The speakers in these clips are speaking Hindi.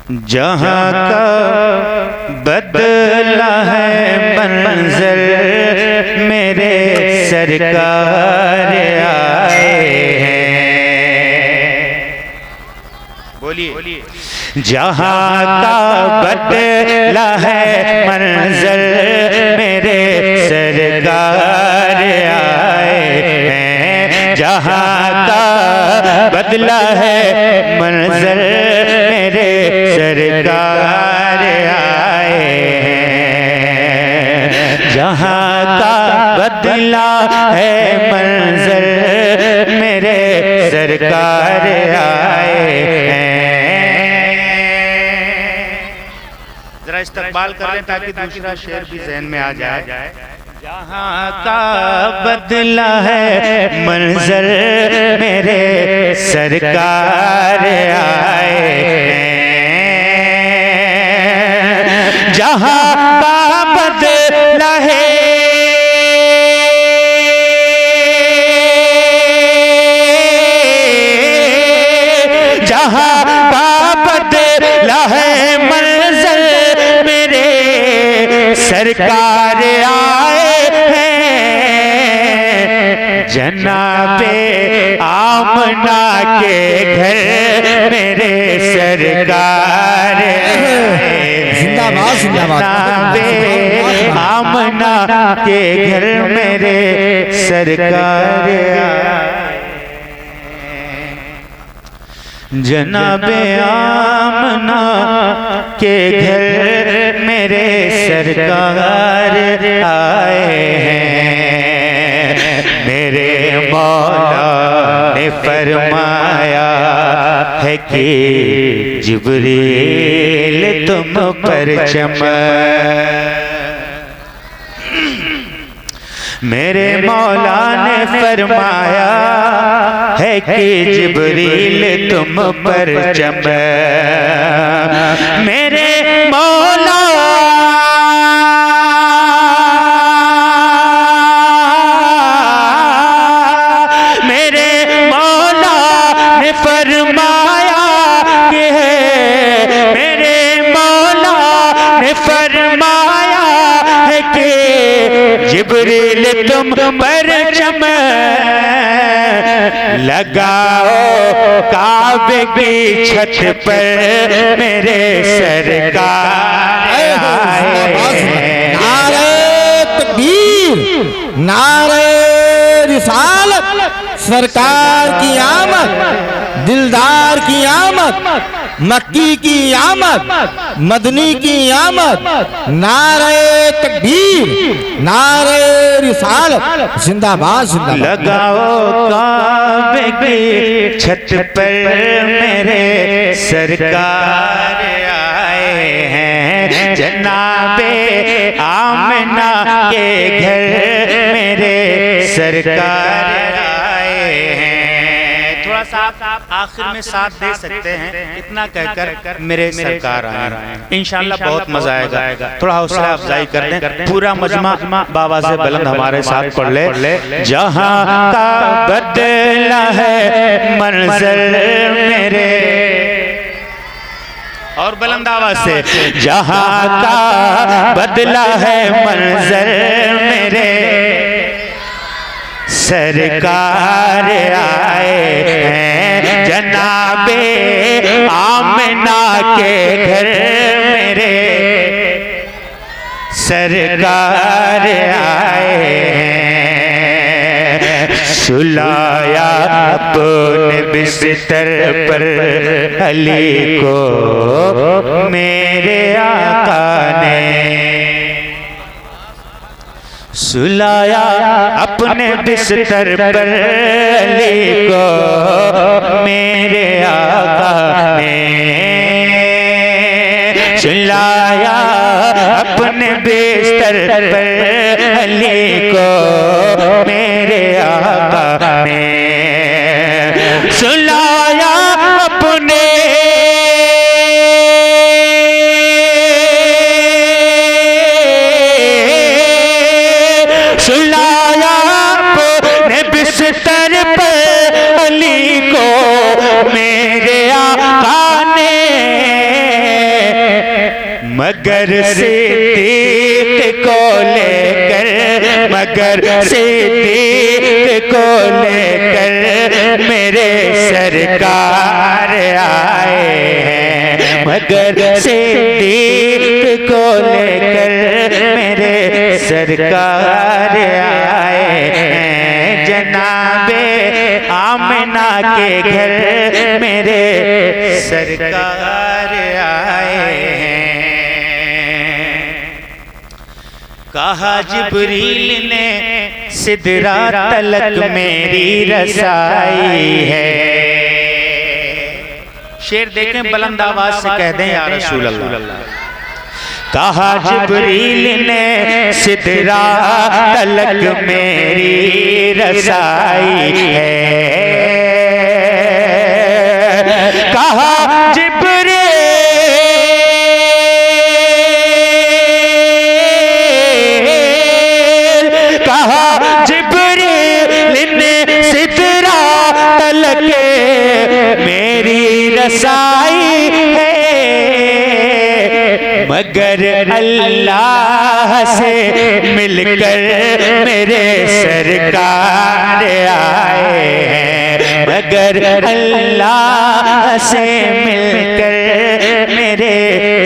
जहाँ का बदला है मंज़र मेरे सरकार आए हैं। बोलिए। जहाँ का बदला है मंज़र मेरे सरकार आए हैं। जहाँ का बदला है मंज़र मेरे सरकार आए हैं। जहाँ का बदला है मंज़र मेरे सरकार आए हैं। जरा इस्तकबाल कर लें ताकि दूसरा शेर भी ज़हन में आ जाए। जहाँ का बदला है मंज़र मेरे सरकार आए हैं। जहाँ का बदला है जहाँ का बदला है मंज़र मेरे सरकार आए हैं। जनाबे आमना के घर मेरे सरकार जिंदाबाद जिंदाबाद। जनाबे आमना के घर मेरे सरकार जनाबे आमना के घर मेरे सरकार आए हैं। मेरे मौला ने फरमाया है कि जिब्रील तुम पर मेरे मौला ने फरमाया है कि जिब्रील तुम पर मेरे मौला मेरे मौला ने फरमाया कि मेरे मौला ने फरमाया है कि जिब्रील तुम पर लगाओ काबे की छत पर मेरे सरकार आए हैं। नारे तकबीर, नारे रिसालत, सरकार की आमद, दिलदार की आमद, मक्की की आमद, मदनी की आमद। नारे तकबीर, नारे रिसालत, जिंदाबाद जिंदाबाद। लगाओ काबे की छत पर मेरे सरकार आए हैं। जनाबे आमना के घर मेरे सरकार आए हैं। थोड़ा सा आप आखिर में साथ दे सकते हैं, इतना कहकर मेरे सरकार आए हैं। इंशाअल्लाह बहुत मजा आएगा। थोड़ा हौसला अफजाई कर लें। पूरा मजमा बाबा से बुलंद हमारे साथ पढ़ ले। जहाँ का बदला है मंज़र मेरे और बुलंद आवाज से जहाँ का बदला है मंज़र मेरे सरकार आए हैं। जनाबे आमना के घर मेरे सरकार आए हैं। सुलाया अपने बिस्तर पर अली को मेरे आका ने सुलाया अपने बिस्तर पर अली को मेरे आका ने सुलाया अपने बिस्तर पर अली को मेरे आका ने सुलाया अपने सुलाया अपने बिस्तर पर अली को मेरे आका ने मगर सिद्दीक को लेकर, मगर सिद्दीक को लेकर मेरे सरकार आए हैं, मगर सिद्दीक को लेकर मेरे सरकार आए हैं। जनाबे आमिना के घर मेरे सरकार आए हैं। कहा जिब्रील ने सिदरा तलक मेरी रसाई है। शेर देखें, बुलंद आवाज से कह दें या रसूल अल्लाह। कहा जिब्रील ने सिदरा तलक मेरी रसाई है। कहा जिब्रील, कहा जिब्रील ने सिदरा तलक मेरी रसाई है। मगर अल्लाह से मिलकर मेरे सरकार आए हैं, मगर अल्लाह से मिलकर मेरे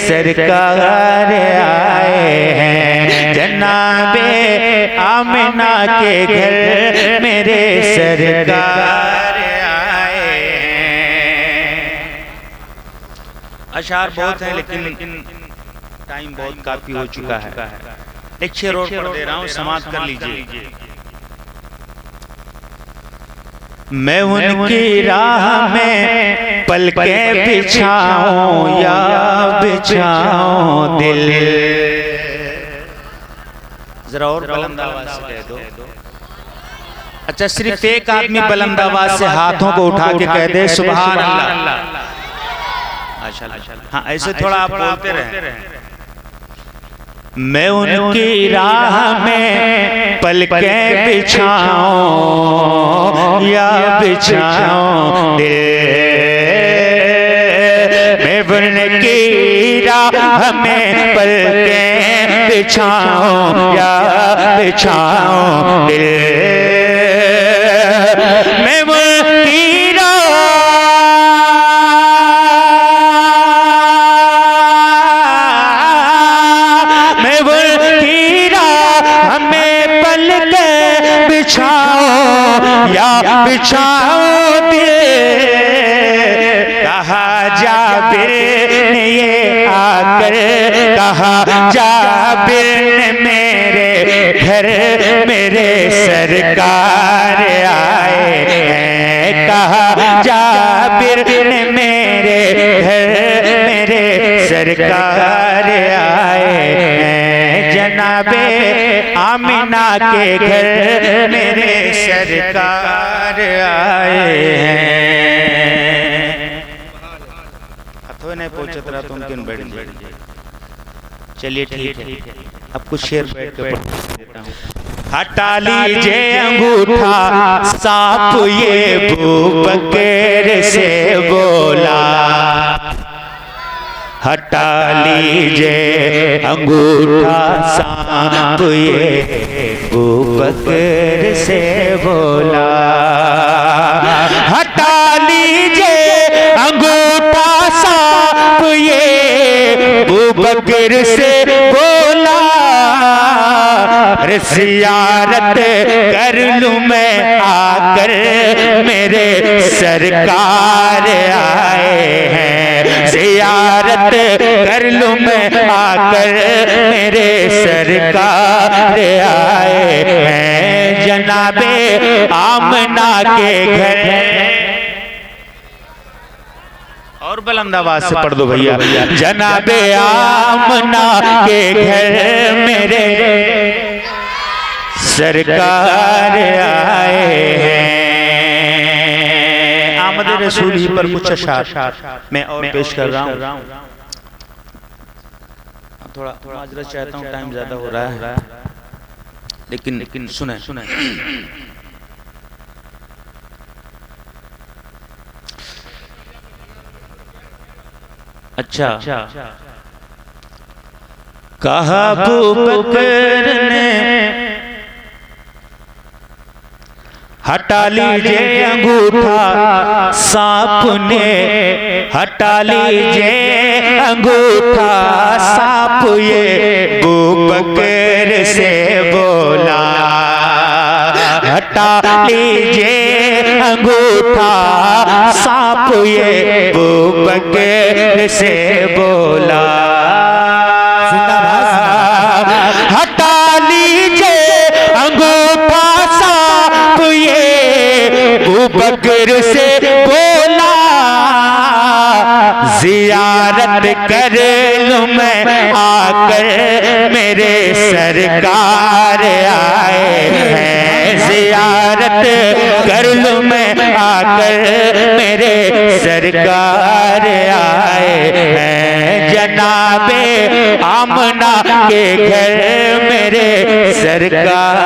सरकार आए हैं। जनाबे आमिना के घर मेरे सरकार आए हैं। अशार बहुत है लेकिन टाइम बहुत काफी हो चुका है। एक शेर और पढ़ दे रहा हूँ, समाप्त कर लीजिए। मैं उनकी राह में पलकें बिछाऊं या बिछाऊं दिल। जरा और बुलंद आवाज से कह दो। अच्छा, सिर्फ एक आदमी बुलंद आवाज से हाथों को उठा के कह दे सुभान अल्लाह। हाँ, ऐसे थोड़ा आप बोलते रहे। मैं उनकी राह में पलकें बिछाऊं या बिछाऊं दिल। मैं उनकी राह में पलकें बिछाऊं या बिछाऊं दिल। मैं उनकी बिछाओ दिल। कहा जाबिर ने ये आकर, कहा जाबिर ने मेरे घर मेरे सरकार आए हैं। कहा जाबिर ने मेरे घर मेरे सरकार आए हैं। जनाबे आमिना के घर मेरे सरकार आए हैं। हथों नहीं पहुंचत रहा तुम किन बैठ गए। चलिए ठीक है, अब कुछ शेर बैठ कर पढ़ देता हूँ। हटा लीजिए अंगूठा सांप ये बूबकर से बोला। हटा लीजिए अंगूठा सांप ये बूबकर से बोला। हटा लीजिए अंगूठा सांप ये बूबकर से बोला। ज़ियारत कर लूं मैं आकर मेरे सरकार आए हैं। ज़ियारत कर लूं मैं आकर मेरे सरकार आए हैं। जनाबे आमना के घर। और बुलंद आवाज से पढ़ दो भैया। जनाबे आमना के घर मेरे सरकार आए हैं। आमद रसूल ही पर कुछ अशार मैं और पेश कर रहा हूँ। थोड़ा माजरत चाहता हूँ, टाइम ज्यादा हो रहा है, लेकिन सुने। अच्छा, कहा अबू बकर ने हटा लीजिए अंगूठा, सांप ने हटा लीजिए अंगूठा, सांप ये अबू बकर से बोला। हटा लीजिए अंगूठा, सांप ये अबू बकर से बोला। हटा लीजिए अंगूठा, सांप ये अबू बकर से बोला। जियारत कर लूं मैं आकर, मेरे सरकार आए हैं। जियारत कर लूं मैं आकर, मेरे सरकार आए हैं। जनाबे आमना के घर मेरे सरकार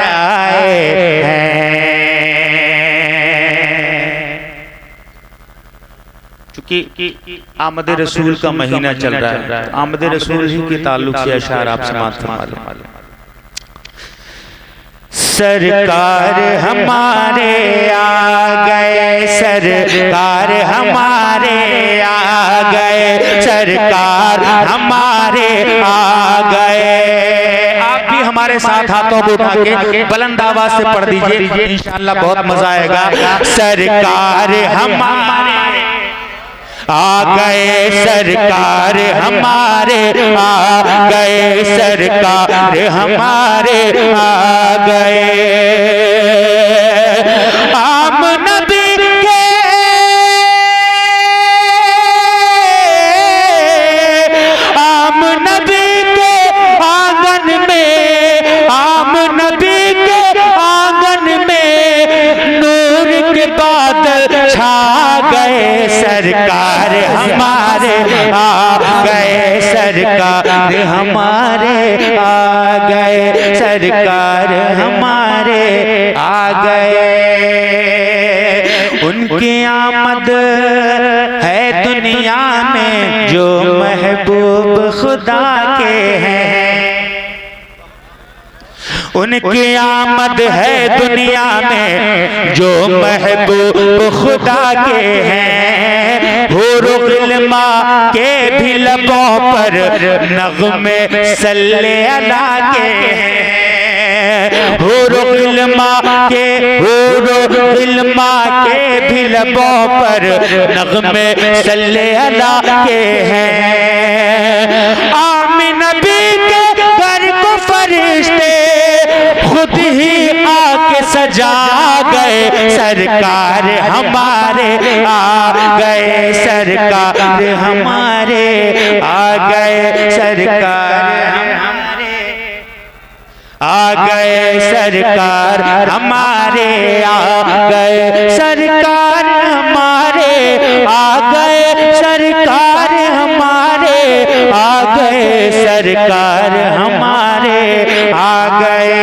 आए हैं। चूंकि आमद रसूल का महीना चल रहा है, आमद रसूल ही के ताल्लुक से अशार आपसे मालूम। सरकार हमारे आ गए, सरकार हमारे आ गए, सरकार हमारे आ गए। आप भी हमारे साथ हाथों को उठा के बुलंद आवाज से पढ़ दीजिए, इंशाअल्लाह बहुत मजा आएगा। सरकार हमारे आ गए, सरकार हमारे आ गए, सरकार हमारे आ गए। आम नबी के आम नबी के आंगन में, आम नबी के आंगन में नूर के बादल छा गए। सरकार हमारे आ गए, सरकार हमारे आ गए, सरकार हमारे आ गए। उनकी आमद है दुनिया में जो महबूब खुदा के हैं। उनकी आमद है दुनिया में जो महबूब खुदा के हैं। हुर गिल्मा के भी लबों पर नग़्मे सल्ले अला के हैं। हुर गिल्मा के, हुर गिल्मा के भी लबों पर नग़्मे सल्ले अला के हैं। आमिन नबी के घर को फरिश्ते खुद ही आके सजा गए। सरकार हमारे आ गए, सरकार हमारे आ गए, सरकार हमारे आ गए, सरकार हमारे आ गए, सरकार हमारे आ गए, सरकार हमारे आ गए, सरकार हमारे आ गए।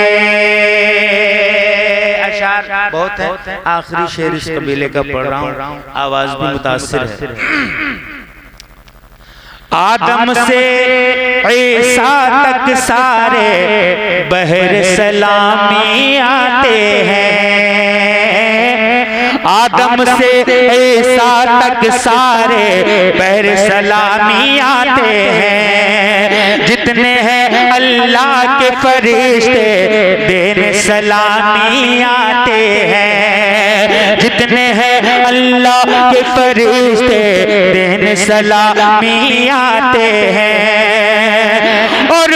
बहुत है, आखिरी शेर इस कबीले का पढ़ रहा हूँ, आवाज भी मुतासिर है। आदम से ईसा तक सारे बहर सलामी आते हैं। आदम से ईसा तक सारे बहर सलामी आते हैं। जितने हैं अल्लाह के फरिश्ते देने सलामी आते हैं। जितने हैं अल्लाह के फरिश्ते देने सलामी आते हैं। और